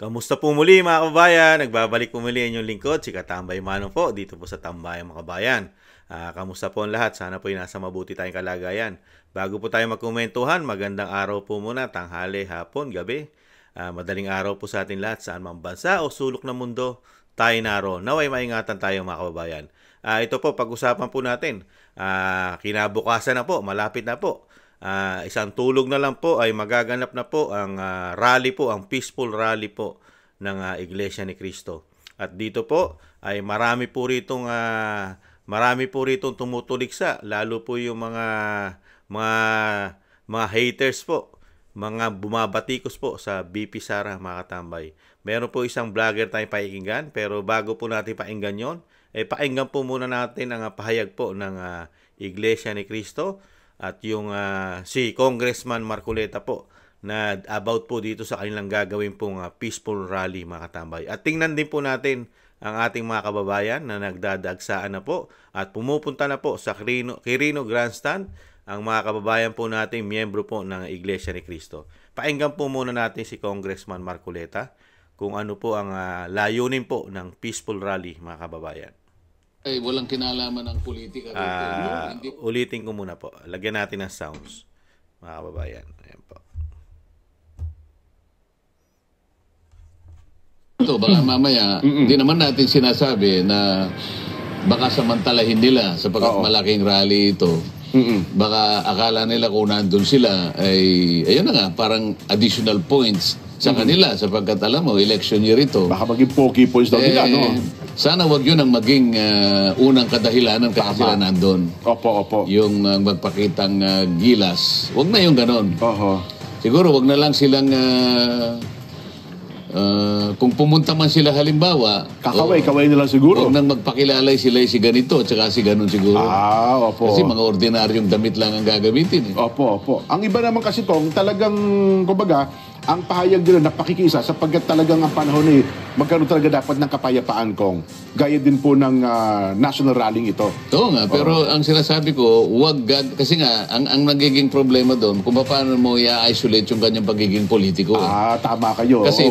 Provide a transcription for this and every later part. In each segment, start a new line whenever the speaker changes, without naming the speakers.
Kamusta po muli mga kababayan? Nagbabalik po muli inyong lingkod, si Katambay Manong po, dito po sa Tambayan mga kababayan. Kamusta po ang lahat? Sana po ay nasa mabuti tayong kalagayan. Bago po tayo magkomentuhan, magandang araw po muna, tanghali, hapon, gabi. Madaling araw po sa atin lahat, saan mang bansa o sulok ng mundo, tayo naroon. Naway maingatan tayo mga kababayan. Ito po, pag-usapan po natin. Kinabukasan na po, malapit na po. Isang tulog na lang po ay magaganap na po ang rally po, ang peaceful rally po ng Iglesia ni Cristo. At dito po ay marami po ritong tumutuliksa, lalo po yung mga mga haters po, mga bumabatikos po sa BP Sara mga katambay. Meron po isang vlogger tayong pakinggan, pero bago po natin pakinggan yon, pakinggan po muna natin ang pahayag po ng Iglesia ni Cristo at yung si Congressman Marcoleta po na about po dito sa kanilang gagawin pong peaceful rally mga katambay. At tingnan din po natin ang ating mga kababayan na nagdadagsaan na po at pumupunta na po sa Quirino Grandstand ang mga kababayan po natin, miyembro po ng Iglesia ni Cristo. Pakinggan po muna natin si Congressman Marcoleta kung ano po ang layunin po ng peaceful rally mga kababayan.
Ay, walang kinalaman ng politika rito.
Ulitin ko muna po. Lagyan natin ng sounds, mga kababayan. Ayan po.
Ito, baka mamaya, hindi naman natin sinasabi na baka samantalahin nila sapagkat malaking rally ito. Baka akala nila kung nandun sila ay, ayun na nga, parang additional points sa kanila sapagkat alam mo, election year ito.
Baka maging pokey points daw nila, no?
Sana wag yun ang maging unang kadahilanan kaya sila nandun.
Opo.
Yung magpakitang gilas. Wag na yung ganon. Siguro wag na lang silang kung pumunta man sila halimbawa,
kakaway nila siguro.
Huwag nang magpakilalay sila si ganito at saka si ganon siguro.
Opo.
Kasi mga ordinaryong damit lang ang gagamitin.
Opo. Ang iba naman kasi kung talagang, kumbaga, ang pahayag nila na pakikisa sapagkat talagang ang panahon ay magkaroon talaga dapat ng kapayapaan kong. Gaya din po ng national rallying ito.
Oo nga, pero ang sinasabi ko, kasi nga, ang nagiging problema doon, kung paano mo i-isolate yung kanyang pagiging politiko.
Tama kayo.
Kasi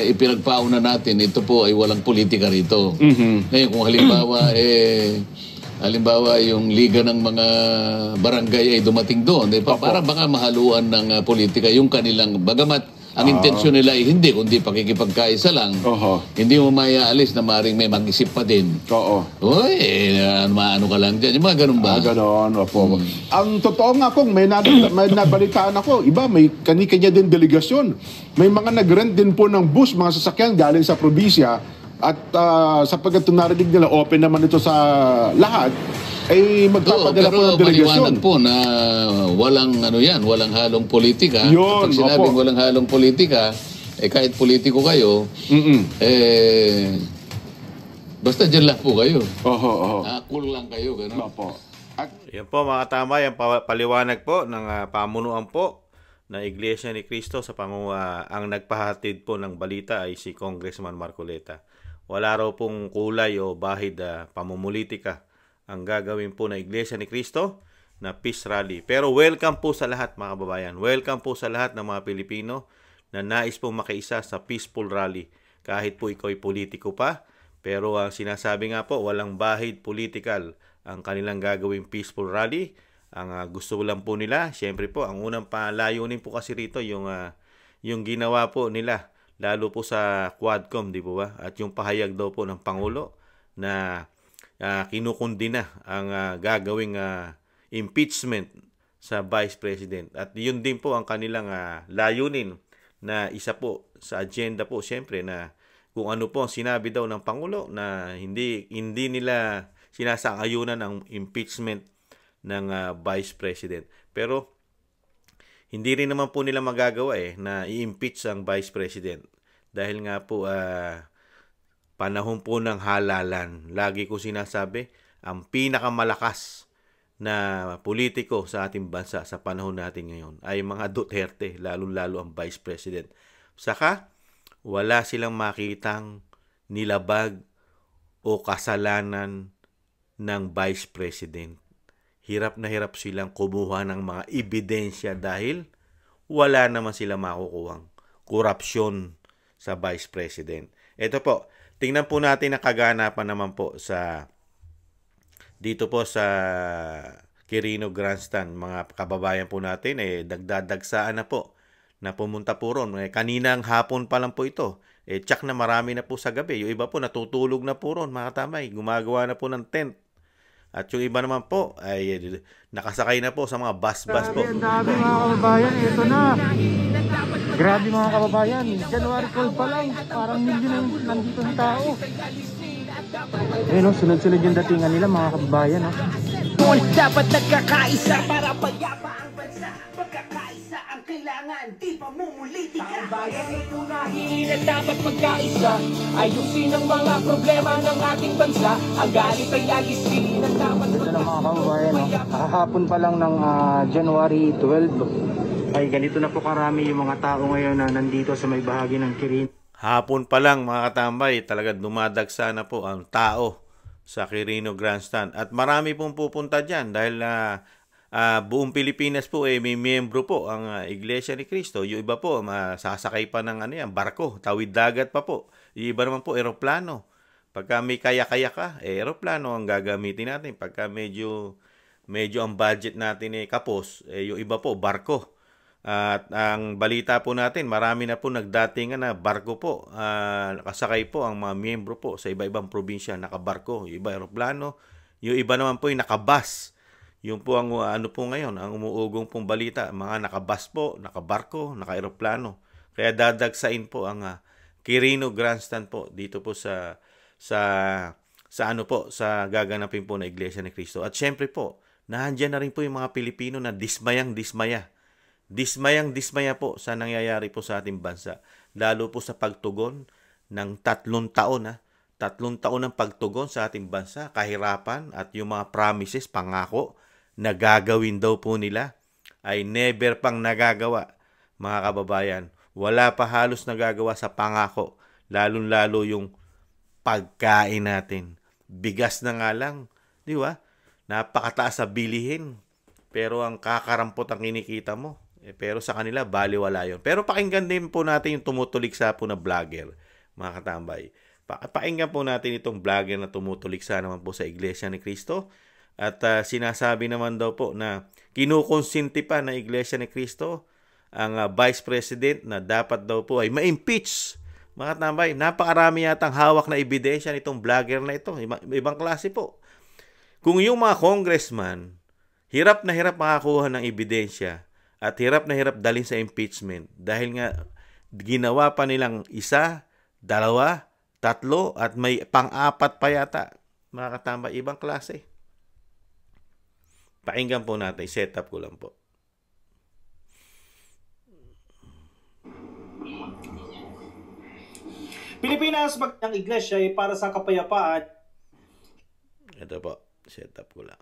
ipinagpauna natin, ito po ay walang politika rito. Ngayon, kung halimbawa, yung liga ng mga barangay ay dumating doon, para baka mahaluan ng politika yung kanilang, bagamat ang intensyon nila ay hindi, kundi pakikipagkaisa lang. Hindi mo mayaalis na maring may mag-isip pa din. Maano ka lang dyan. Yung mga ganun ba?
Ganon, opo. Ang totoo nga kung may nabalitaan ako, iba, may kani-kanya din delegasyon. May mga nag-rent din po ng bus, mga sasakyan galing sa probinsya. At sapagkat narinig nila, open naman ito sa lahat, ay magpapadala po ng delegasyon.
Pero maliwanag po na walang halong politika.
Yun,
pag sinabing walang halong politika, kahit politiko kayo, basta dyan lang po kayo. Cool lang kayo, gano'n.
Yan po mga tama, yung paliwanag po ng pamunuan po na Iglesia ni Cristo sa ang nagpahatid po ng balita ay si Congressman Marcoleta. Wala raw pong kulay o bahid pamumulitika ang gagawin po na Iglesia ni Cristo na peace rally. Pero welcome po sa lahat mga kababayan. Welcome po sa lahat ng mga Pilipino na nais pong makiisa sa peaceful rally. Kahit po ikaw ay politiko pa, pero ang sinasabi nga po, walang bahid political ang kanilang gagawin peaceful rally. Ang gusto lang po nila, syempre po, ang unang palayunin po kasi rito yung ginawa po nila, lalo po sa Quadcom, di po ba? At yung pahayag daw po ng Pangulo na kinukundi na ang gagawing impeachment sa Vice President. At yun din po ang kanilang layunin na isa po sa agenda po, syempre, na kung ano po ang sinabi daw ng Pangulo na hindi nila sinasang-ayunan ang impeachment ng Vice President. Pero hindi rin naman po nila magagawa na i-impeach ang Vice President dahil nga po panahon po ng halalan. Lagi ko sinasabi, ang pinakamalakas na politiko sa ating bansa sa panahon natin ngayon ay mga Duterte, lalo-lalo ang Vice President. Saka wala silang makitang nilabag o kasalanan ng Vice President. Hirap na hirap silang kumuha ng mga ebidensya dahil wala naman sila makukuhang korupsyon sa Vice President. Ito po, tingnan po natin ang kaganapan naman po dito po sa Quirino Grandstand. Mga kababayan po natin, nagdadagsaan na po na pumunta po ron. Kaninang hapon pa lang po ito. Tsak na marami na po sa gabi. Yung iba po natutulog na po ron, mga katamay. Gumagawa na po ng tent. At yung iba naman po ay nakasakay na po sa mga bus-bus po.
Ang dami mga kababayan, ito na. Grabe mga kababayan, January 12 pa lang, parang milyon na nandito ng tao. Ayun, sunod-sunod yung datingan nila mga kababayan.
Dapat nagkakaisa para pagyapak ang bansa. Pagkakaisa ang kailangan, di pa mumulitika. Ang bayan ay unahin at dapat magkaisa. Ayusin ang mga problema ng ating bansa. Ang galit ay alisin at dapat
Ito na mga kababayan, kahapon pa lang ng January 12. Ay ganito na po karami yung mga tao ngayon na nandito sa may bahagi ng Quirino.
Hapon pa lang mga katambay, talagang dumadagsa na po ang tao sa Quirino Grandstand. At marami pong pupunta dyan dahil buong Pilipinas po may miyembro po ang Iglesia ni Cristo. Yung iba po sasakay pa ng barko, tawid dagat pa po. Yung iba naman po eroplano. Pagka may kaya-kaya ka, eroplano ang gagamitin natin. Pagka medyo ang budget natin kapos, yung iba po barko. At ang balita po natin, marami na po nagdatingan na barko po. Nakasakay po ang mga miyembro po sa iba-ibang probinsya, nakabarko. Yung iba aeroplano, yung iba naman po yung nakabus. Yung po ang po ngayon, ang umuugong pong balita, mga nakabus po, nakabarko, naka-aeroplano. Kaya dadagsain po ang Quirino Grandstand po dito po sa gaganapin po na Iglesia ni Cristo. At syempre po, nandiyan na rin po yung mga Pilipino na dismayang-dismaya. Dismayang-dismaya po sa nangyayari po sa ating bansa. Lalo po sa pagtugon ng 3 taon. 3 taon ng pagtugon sa ating bansa, kahirapan at yung mga promises, pangako na gagawin daw po nila ay never pang nagagawa. Mga kababayan, wala pa halos nagagawa sa pangako. Lalo-lalo yung pagkain natin. Bigas na nga lang, di ba? Napakataas sa bilihin. Pero ang kakarampot ang kinikita mo. Pero sa kanila, baliwala yun. Pero pakinggan din po natin yung tumutuliksa po na vlogger, mga katambay. Pakinggan po natin itong vlogger na tumutuliksa naman po sa Iglesia ni Cristo. At sinasabi naman daw po na kinukonsinti pa ng Iglesia ni Cristo ang Vice President na dapat daw po ay ma-impeach. Mga katambay, napakarami yatang hawak na ebidensya nitong vlogger na ito. Ibang klase po. Kung yung mga congressman, hirap na hirap makakuha ng ebidensya, at hirap na hirap dalhin sa impeachment dahil nga ginawa pa nilang 1, 2, 3 at may pang-4 pa yata. Mga katambay, ibang klase. Pakinggan po natin. Set up ko lang po.
Pilipinas, ang iglesia ay para sa kapayapaan.
Ito po. Set up ko lang.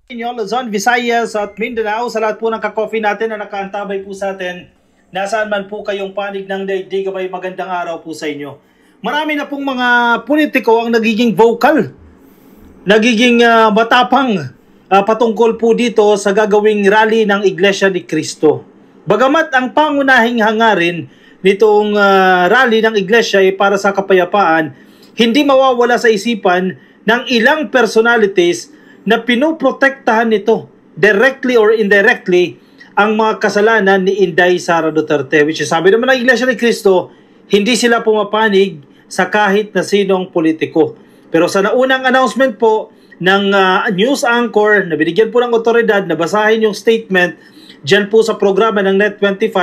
Luzon, Visayas at Mindanao, sa lahat po ng ka-coffee natin na nakaantabay po sa atin, nasaan man po kayong panig ng daigdig, may magandang araw po sa inyo. Marami na pong mga politiko ang nagiging vocal, nagiging matapang patungkol po dito sa gagawing rally ng Iglesia ni Cristo. Bagamat ang pangunahing hangarin nitong rally ng Iglesia ay para sa kapayapaan, hindi mawawala sa isipan ng ilang personalities na pinoprotektahan nito directly or indirectly ang mga kasalanan ni Inday Sara Duterte, which is, sabi naman ng Iglesia ni Cristo, hindi sila pumapanig sa kahit na sinong politiko. Pero sa naunang announcement po ng news anchor na binigyan po ng otoridad na basahin yung statement dyan po sa programa ng Net25,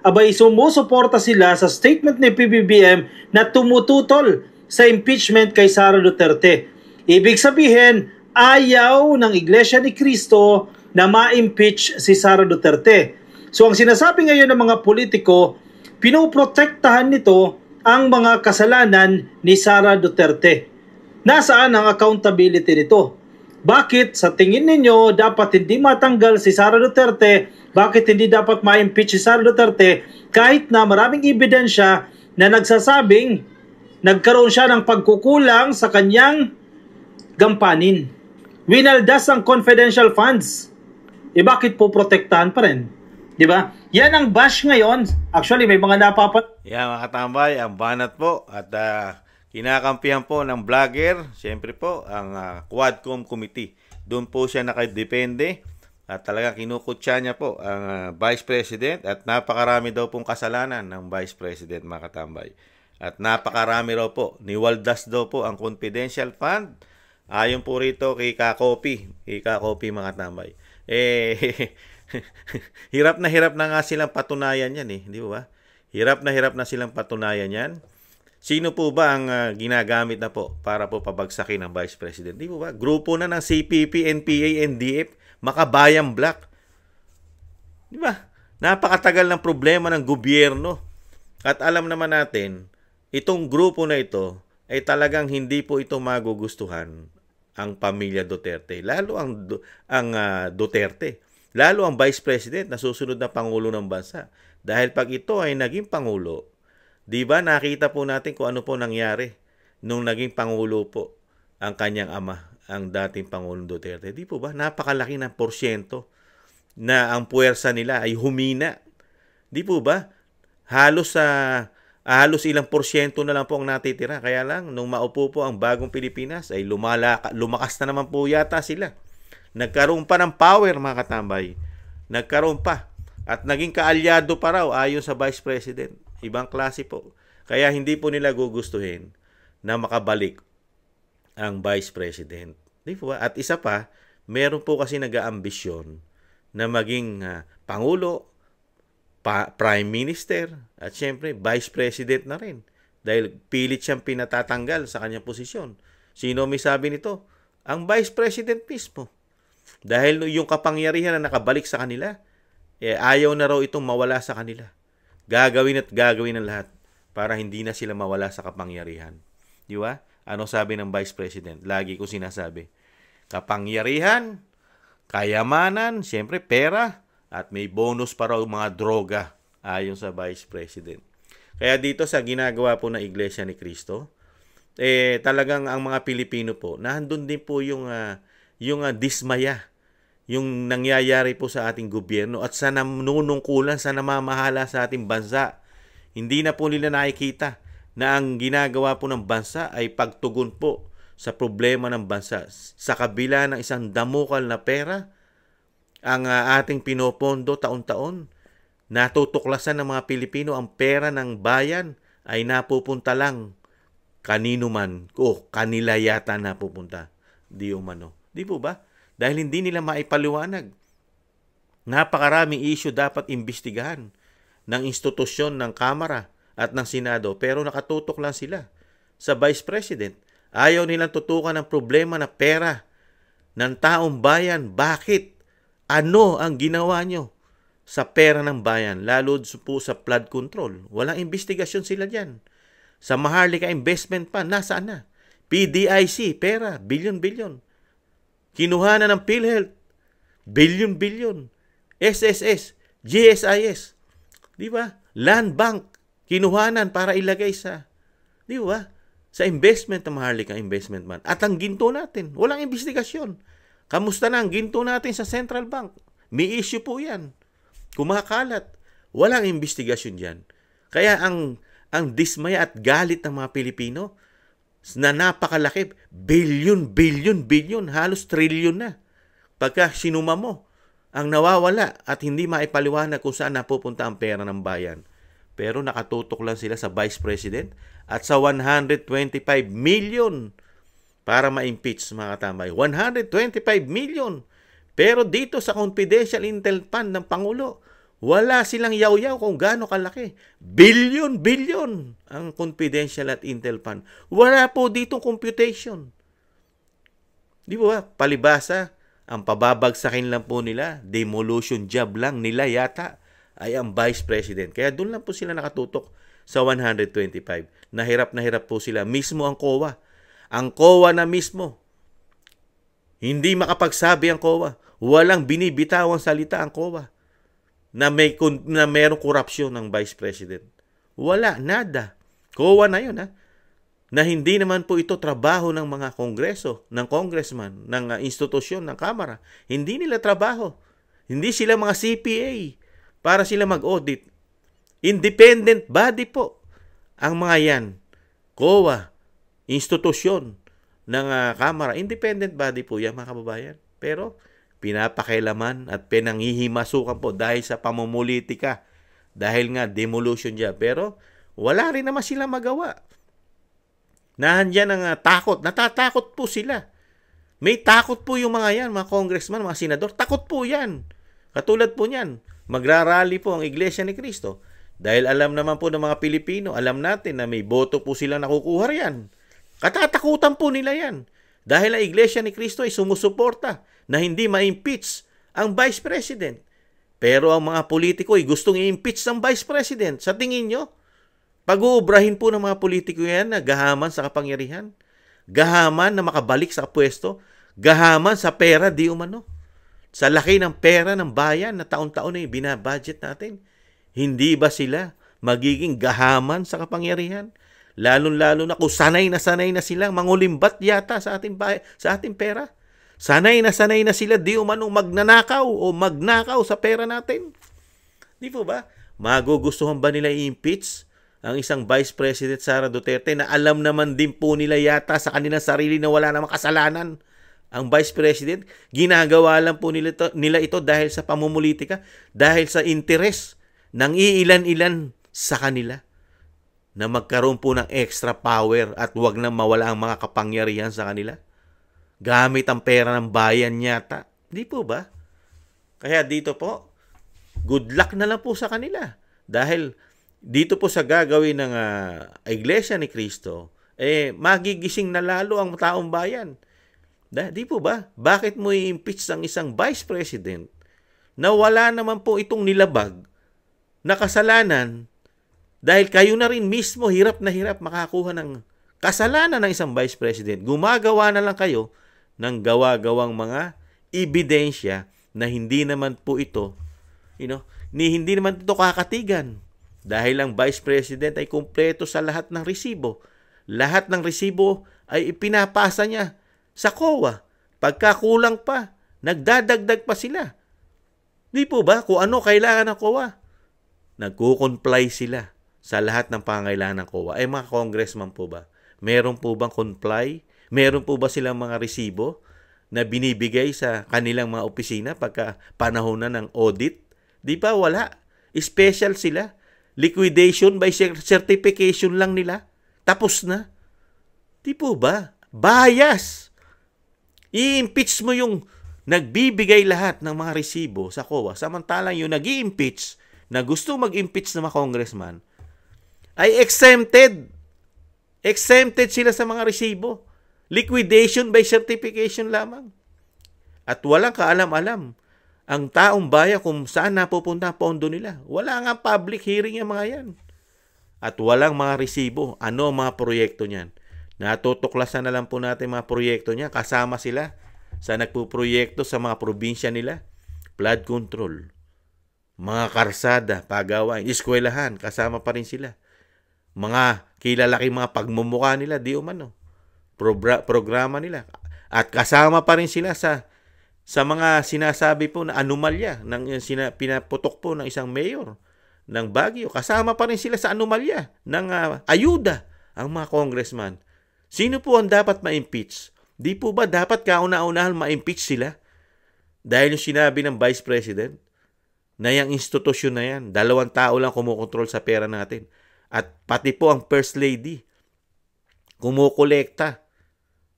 abay sumusuporta sila sa statement ni PBBM na tumututol sa impeachment kay Sara Duterte. Ibig sabihin, ayaw ng Iglesia ni Cristo na ma-impeach si Sara Duterte. So ang sinasabi ngayon ng mga politiko, pinoprotektahan nito ang mga kasalanan ni Sara Duterte. Nasaan ang accountability nito? Bakit sa tingin ninyo dapat hindi matanggal si Sara Duterte? Bakit hindi dapat ma-impeach si Sara Duterte kahit na maraming ebidensya na nagsasabing nagkaroon siya ng pagkukulang sa kanyang gampanin? Winaldas ang confidential funds. Bakit po protektahan pa rin? Di ba? Yan ang bash ngayon. Actually, may mga
Yan mga katambay, ang banat po at kinakampihan po ng vlogger, siyempre po, ang Quadcom Committee. Doon po siya nakadepende at talaga kinukutsa niya po ang Vice President at napakarami daw pong kasalanan ng Vice President mga katambay. At napakarami raw po, niwaldas daw po ang confidential fund. Ayon po rito kay Kakopi mga katambay. Hirap na nga silang patunayan yan di ba? Hirap na silang patunayan yan. Sino po ba ang ginagamit na po para po pabagsakin ng Vice President? Di po ba? Grupo na ng CPP, NPA, NDF, Makabayang Black. Di ba? Napakatagal ng problema ng gobyerno. At alam naman natin, itong grupo na ito ay talagang hindi po ito magugustuhan ang pamilya Duterte. Lalo ang Duterte. Lalo ang Vice President na susunod na Pangulo ng bansa. Dahil pag ito ay naging Pangulo, di ba nakita po natin kung ano po nangyari nung naging Pangulo po ang kanyang ama, ang dating Pangulong Duterte. Di po ba? Napakalaki ng porsyento na ang puwersa nila ay humina. Di po ba? Halos ilang porsyento na lang po ang natitira. Kaya lang, nung maupo po ang bagong Pilipinas, ay lumakas na naman po yata sila. Nagkaroon pa ng power, mga katambay. Nagkaroon pa. At naging kaalyado pa raw ayon sa Vice President. Ibang klase po. Kaya hindi po nila gugustuhin na makabalik ang Vice President. Di po ba? At isa pa, meron po kasi nag-aambisyon na maging Pangulo, Prime Minister, at syempre Vice President na rin. Dahil pilit siyang pinatatanggal sa kanyang posisyon. Sino may sabi nito? Ang Vice President mismo. Dahil yung kapangyarihan na nakabalik sa kanila, ayaw na raw itong mawala sa kanila. Gagawin ang lahat para hindi na sila mawala sa kapangyarihan. Di ba? Ano sabi ng Vice President? Lagi ko sinasabi. Kapangyarihan, kayamanan, siyempre pera, at may bonus para mga droga ayon sa Vice President. Kaya dito sa ginagawa po ng Iglesia ni Cristo, talagang ang mga Pilipino po, nandun din po yung dismaya, yung nangyayari po sa ating gobyerno at sa nanunungkulan sa namamahala sa ating bansa. Hindi na po nila nakikita na ang ginagawa po ng bansa ay pagtugon po sa problema ng bansa. Sa kabila ng isang damukal na pera, ang ating pinopondo taon-taon, natutuklasan ng mga Pilipino ang pera ng bayan ay napupunta lang kanino man o kanila yata napupunta. Di umano. Di po ba? Dahil hindi nila maipaliwanag. Napakaraming issue dapat imbestigahan ng institusyon ng Kamara at ng Senado pero nakatutok lang sila sa Vice President. Ayaw nilang tutukan ng problema na pera ng taong bayan. Bakit? Ano ang ginawa nyo sa pera ng bayan? Lalo po sa flood control. Walang investigasyon sila dyan. Sa Maharlika Investment Fund, nasaan na? PDIC, pera, bilyon-bilyon. Kinuhanan ng PhilHealth, bilyon-bilyon. SSS, GSIS, di ba? Land Bank, kinuhanan para ilagay sa, di ba? Sa investment ng Maharlika Investment Fund. At ang ginto natin, walang investigasyon. Kamusta na ang ginto natin sa Central Bank? May issue po yan. Kumakalat. Walang investigasyon dyan. Kaya ang dismaya at galit ng mga Pilipino, na napakalaki, bilyon, halos trilyon na. Pagka sinuma mo, ang nawawala at hindi maipaliwanag kung saan napupunta ang pera ng bayan. Pero nakatutok lang sila sa Vice President at sa 125 million para ma-impeach mga katambay. 125 million. Pero dito sa confidential intel fund ng Pangulo, wala silang yaw-yaw kung gaano kalaki. Bilyon ang confidential at intel fund. Wala po ditong computation. Di ba? Palibasa, ang pababagsakin lang po nila, demolition job lang nila yata ay ang Vice President. Kaya doon lang po sila nakatutok sa 125. Na hirap po sila. Mismo ang COA. Ang COA na mismo. Hindi makapagsabi ang COA. Walang binibitawang salita ang COA na mayroong korupsyon ng Vice President. Wala, nada. COA na yun, na hindi naman po ito trabaho ng mga kongreso, ng congressman, ng institusyon, ng Kamara. Hindi nila trabaho. Hindi sila mga CPA para sila mag-audit. Independent body po ang mga yan. COA, institusyon ng Kamara, independent body po yan mga kababayan. Pero pinapakailaman at pinanghihimasukan po dahil sa pamumulitika. Dahil nga demolition dyan. Pero wala rin naman sila magawa. Nahandyan ang takot. Natatakot po sila. May takot po yung mga yan, mga congressman, mga senador. Takot po yan. Katulad po niyan, magrarally po ang Iglesia ni Cristo. Dahil alam naman po ng mga Pilipino, alam natin na may boto po silang nakukuha riyan. Katatakutan po nila yan. Dahil ang Iglesia ni Cristo ay sumusuporta na hindi ma-impeach ang Vice President. Pero ang mga politiko ay gustong i-impeach ang Vice President. Sa tingin nyo, pag-uubrahin po ng mga politiko yan na gahaman sa kapangyarihan, gahaman na makabalik sa pwesto, gahaman sa pera di umano. Sa laki ng pera ng bayan na taon-taon ay binabudget natin, hindi ba sila magiging gahaman sa kapangyarihan? Lalo-lalo na kung sanay na silang mangulimbat yata sa ating pera. Sanay na sila di umanong magnanakaw o magnakaw sa pera natin. Di po ba? Magugustuhan ba nila i-impeach ang isang Vice President Sara Duterte na alam naman din po nila yata sa kanilang sarili na wala namang kasalanan ang Vice President? Ginagawa lang po nila ito dahil sa pamumulitika, dahil sa interes ng iilan-ilan sa kanila na magkaroon po ng extra power at wag nang mawala ang mga kapangyarihan sa kanila. Gamit ang pera ng bayan yata. Di po ba? Kaya dito po, good luck na lang po sa kanila. Dahil dito po sa gagawin ng Iglesia ni Cristo, magigising na lalo ang taong bayan. Di po ba? Bakit mo i-impeach ang isang Vice President na wala naman po itong nilabag na kasalanan dahil kayo na rin mismo hirap na hirap makakuha ng kasalanan ng isang Vice President. Gumagawa na lang kayo ng gawa-gawang mga ebidensya na hindi naman po ito, hindi naman ito kakatigan. Dahil ang Vice President ay kumpleto sa lahat ng resibo. Lahat ng resibo ay ipinapasa niya sa COA. Pagkakulang pa, nagdadagdag pa sila. Di po ba? Kung ano kailangan ng COA, nagko-comply sila sa lahat ng pangangailangan ng COA. Mga congressman po ba? Meron po bang comply? Meron po ba silang mga resibo na binibigay sa kanilang mga opisina pagka panahon na ng audit? Di ba? Wala. Special sila. Liquidation by certification lang nila. Tapos na. Di po ba? Bias. I-impeach mo yung nagbibigay lahat ng mga resibo sa COA. Samantalang yung nag-i-impeach na gusto mag-impeach ng mga congressman ay exempted. Exempted sila sa mga resibo. Liquidation by certification lamang. At walang kaalam-alam ang taong bayan kung saan napupunta ang pondo nila. Wala nga public hearing yung mga yan. At walang mga resibo. Ano ang mga proyekto niyan? Natutuklasan na lang po natin mga proyekto niya. Kasama sila sa nagpuproyekto sa mga probinsya nila. Flood control. Mga karsada, pagawain, eskwelahan, kasama pa rin sila. Mga kilalaking mga pagmumukha nila, di umano. Programa nila. At kasama pa rin sila sa mga sinasabi po na anomalya ng pinaputok po ng isang mayor ng Baguio. Kasama pa rin sila sa anomalya ng ayuda ang mga congressman. Sino po ang dapat ma-impeach? Di po ba dapat kauna-unahan ma-impeach sila? Dahil yung sinabi ng Vice President na yung institusyon na yan, 2 tao lang kumukontrol sa pera natin. At pati po ang First Lady, kumukolekta.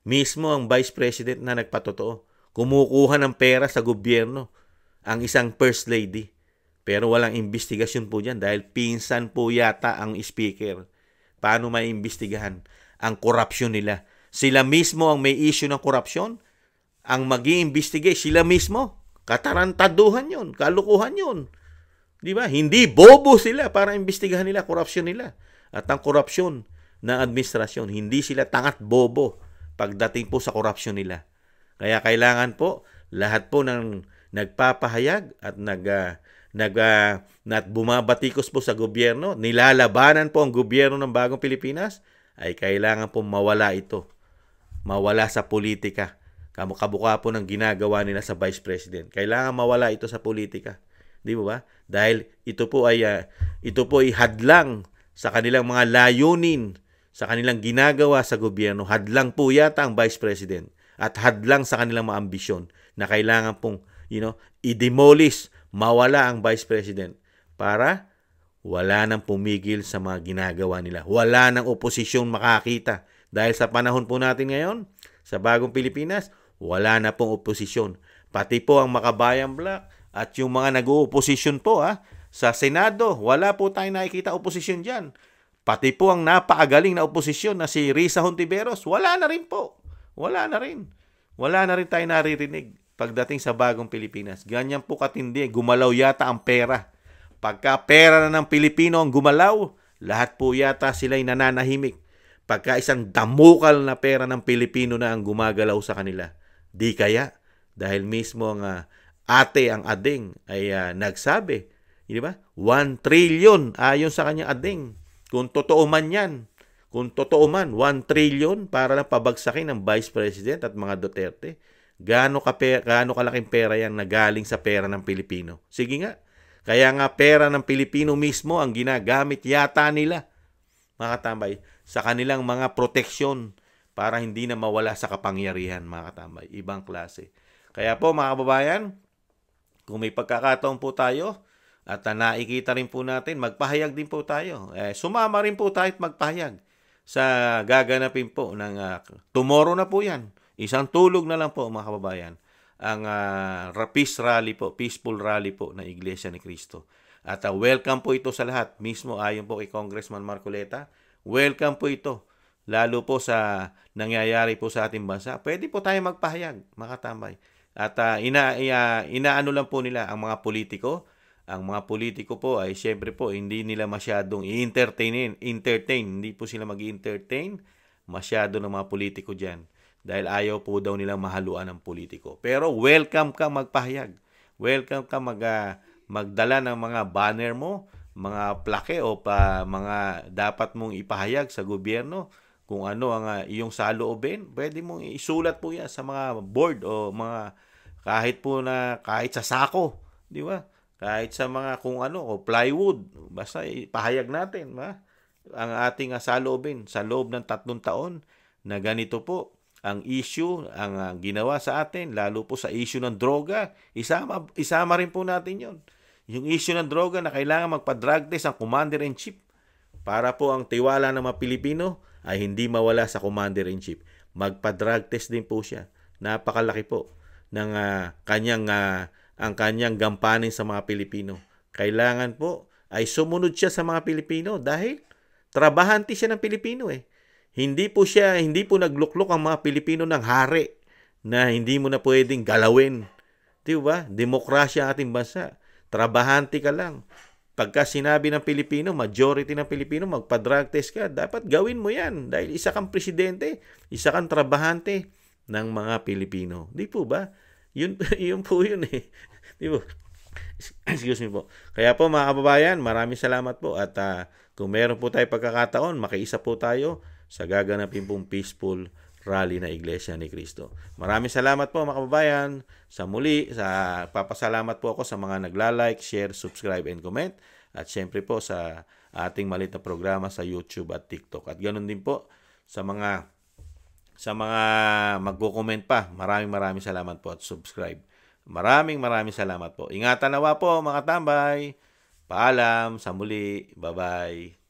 Mismo ang Vice President na nagpatotoo. Kumukuha ng pera sa gobyerno ang isang First Lady. Pero walang investigasyon po dyan dahil pinsan po yata ang speaker. Paano maiimbestigahan ang korupsyon nila? Sila mismo ang may issue ng korupsyon. Ang mag-i-investigate, sila mismo. Katarantaduhan yun. Kalukuhan yun. Di ba? Hindi bobo sila para imbestigahan nila korupsyon nila. At ang korupsyon ng administrasyon, hindi sila tangat bobo pagdating po sa korupsyon nila. Kaya kailangan po, lahat po ng nagpapahayag at bumabatikos po sa gobyerno, nilalabanan po ang gobyerno ng Bagong Pilipinas, ay kailangan po mawala ito. Mawala sa politika. Kabuka po ng ginagawa nila sa Vice President. Kailangan mawala ito sa politika. Di ba? Dahil ito po ay hadlang sa kanilang mga layunin, sa kanilang ginagawa sa gobyerno. Hadlang po yata ang Vice President at hadlang sa kanilang mga ambisyon na kailangan pong i-demolish, mawala ang Vice President para wala nang pumigil sa mga ginagawa nila. Wala nang oposisyon makakita. Dahil sa panahon po natin ngayon, sa bagong Pilipinas, wala na pong oposisyon. Pati po ang Makabayan Black at yung mga nag-ooposisyon po sa Senado, wala po tayong nakikita oposisyon dyan. Pati po ang napakagaling na oposisyon na si Risa Hontiveros, wala na rin po. Wala na rin. Wala na rin tayo naririnig pagdating sa bagong Pilipinas. Ganyan po katindi. Gumalaw yata ang pera. Pagka pera na ng Pilipino ang gumalaw, lahat po yata sila'y nananahimik. Pagka isang damukal na pera ng Pilipino na ang gumagalaw sa kanila. Di kaya, dahil mismo ang ading ay nagsabi, di ba? 1 trillion ayon sa kanya ading. Kung totoo man yan, kung totoo man, 1 trillion para lang pabagsakin ng Vice President at mga Duterte. Gaano kalaking pera yan na galing sa pera ng Pilipino? Sige nga. Kaya nga pera ng Pilipino mismo ang ginagamit yata nila, mga katambay, sa kanilang mga proteksyon para hindi na mawala sa kapangyarihan, mga katambay. Ibang klase. Kaya po, mga kababayan, kung may pagkakataon po tayo, at nakikita rin po natin, magpahayag din po tayo. Sumama rin po tayo at magpahayag sa gaganapin po ng tomorrow na po yan. Isang tulog na lang po, mga kababayan. Ang peaceful rally po ng Iglesia ni Cristo. At welcome po ito sa lahat. Mismo ayon po kay Congressman Marcoleta, welcome po ito. Lalo po sa nangyayari po sa ating bansa. Pwede po tayo magpahayag, mga katambay. At inaano lang po nila ang mga politiko. Ang mga politiko po ay siyempre po hindi nila masyadong entertain. Hindi po sila mag-entertain masyado ng mga politiko dyan. Dahil ayaw po daw nilang mahaluan ng politiko. Pero welcome ka magpahayag. Welcome ka magdala ng mga banner mo, mga plake o mga dapat mong ipahayag sa gobyerno. Kung ano ang iyong saloobin, pwede mong isulat po yan sa mga board o mga kahit sa sako, di ba? Kahit sa mga kung ano, o plywood, basta ipahayag natin, ang ating saloobin sa loob ng 3 taon na ganito po ang issue, ang ginawa sa atin, lalo po sa issue ng droga, isama rin po natin yon. Yung issue ng droga na kailangan magpa-drug test ang Commander-in-Chief para po ang tiwala ng mga Pilipino ay hindi mawala sa Commander-in-Chief. Magpa-drug test din po siya. Napakalaki po ng ang kanyang gampanin sa mga Pilipino. Kailangan po ay sumunod siya sa mga Pilipino dahil trabahante siya ng Pilipino Hindi po nagluklok ang mga Pilipino ng hari na hindi mo na pwedeng galawin. Di ba? Demokrasya ang ating bansa. Trabahante ka lang. Pagka sinabi ng Pilipino, majority ng Pilipino, magpa-drug test ka, dapat gawin mo yan. Dahil isa kang presidente, isa kang trabahante ng mga Pilipino. Di po ba? Yun po yun Di ba? Excuse me po. Kaya po mga kababayan, maraming salamat po. At kung meron po tayo pagkakataon, makiisa po tayo sa gaganapin pong peaceful rally na Iglesia ni Cristo. Maraming salamat po mga kababayan. Sa muli, papasalamat po ako sa mga nagla-like, share, subscribe, and comment. At syempre po sa ating maliit na programa sa YouTube at TikTok. At ganoon din po sa mga magko-comment pa. Maraming salamat po at subscribe. Maraming salamat po. Ingatan nawa po mga tambay. Paalam, sa muli. Bye-bye.